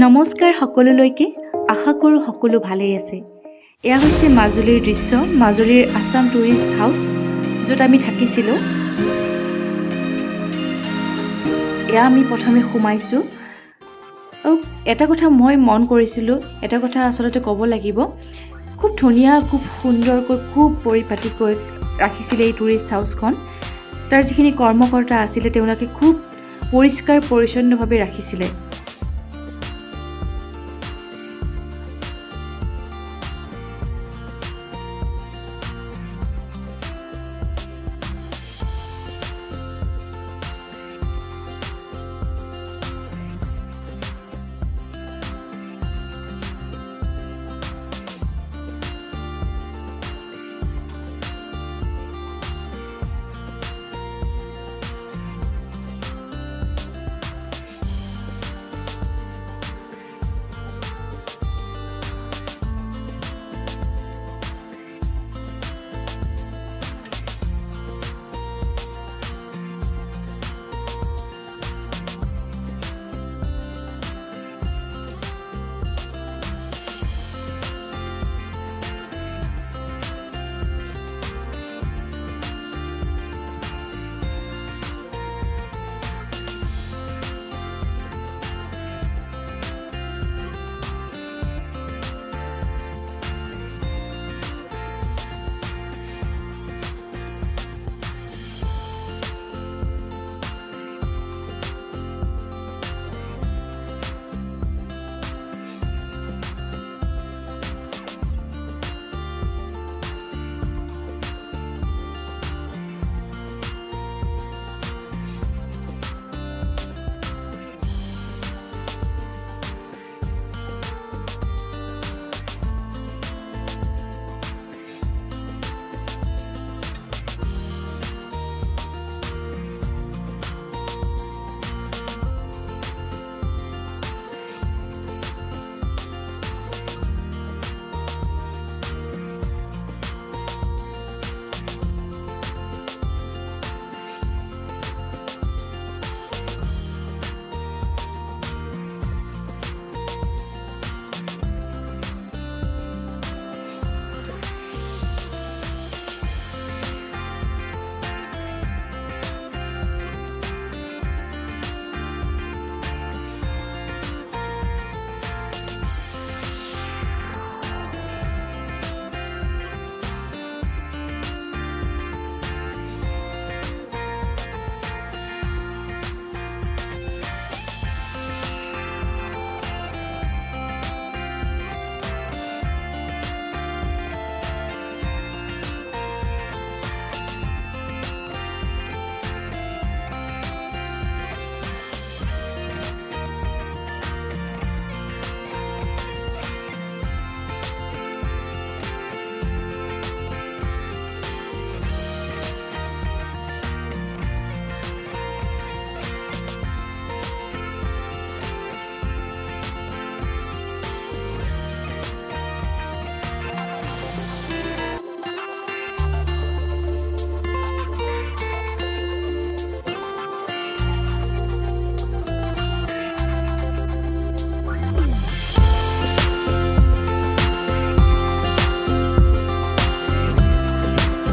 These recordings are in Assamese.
নমস্কাৰ সকলোলৈকে আশা কৰোঁ সকলো ভালেই আছে। এয়া হৈছে মাজুলীৰ দৃশ্য, মাজুলীৰ আছাম টুৰিষ্ট হাউচ, য'ত আমি থাকিছিলোঁ। এয়া আমি প্ৰথমে সোমাইছোঁ। আৰু এটা কথা মই মন কৰিছিলোঁ, এটা কথা আচলতে ক'ব লাগিব, খুব ধুনীয়া, খুব সুন্দৰকৈ, খুব পৰিপাটিকৈ ৰাখিছিলে এই টুৰিষ্ট হাউচখন। তাৰ যিখিনি কৰ্মকৰ্তা আছিলে তেওঁলোকে খুব পৰিষ্কাৰ পৰিচ্ছন্নভাৱে ৰাখিছিলে।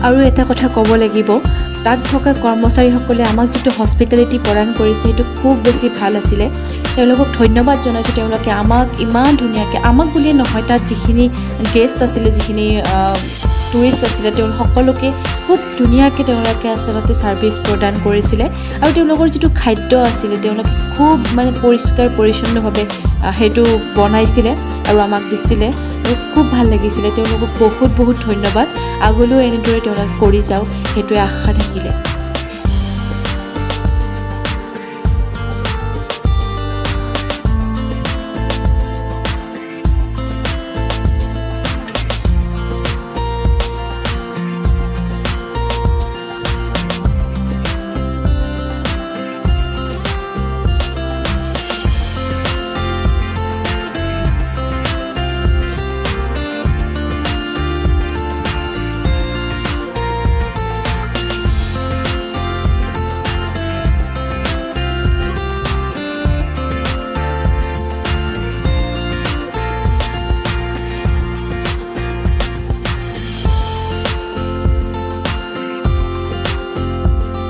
আৰু এটা কথা ক'ব লাগিব, তাত থকা কৰ্মচাৰীসকলে আমাক যিটো হস্পিটেলিটি প্ৰদান কৰিছে সেইটো খুব বেছি ভাল আছিলে। তেওঁলোকক ধন্যবাদ জনাইছোঁ। তেওঁলোকে আমাক ইমান ধুনীয়াকৈ, আমাক বুলিয়ে নহয়, তাত যিখিনি গেষ্ট আছিলে, যিখিনি টুৰিষ্ট আছিলে, তেওঁলোক সকলোকে খুব ধুনীয়াকৈ তেওঁলোকে আচলতে ছাৰ্ভিচ প্ৰদান কৰিছিলে। আৰু তেওঁলোকৰ যিটো খাদ্য আছিলে তেওঁলোকে খুব পৰিষ্কাৰ পৰিচ্ছন্নভাৱে সেইটো বনাইছিলে আৰু আমাক দিছিলে। আৰু খুব ভাল লাগিছিলে। তেওঁলোকক বহুত বহুত ধন্যবাদ। আগলৈও এনেদৰে তেওঁলোকে কৰি যাওক, সেইটোৱে আশা থাকিলে।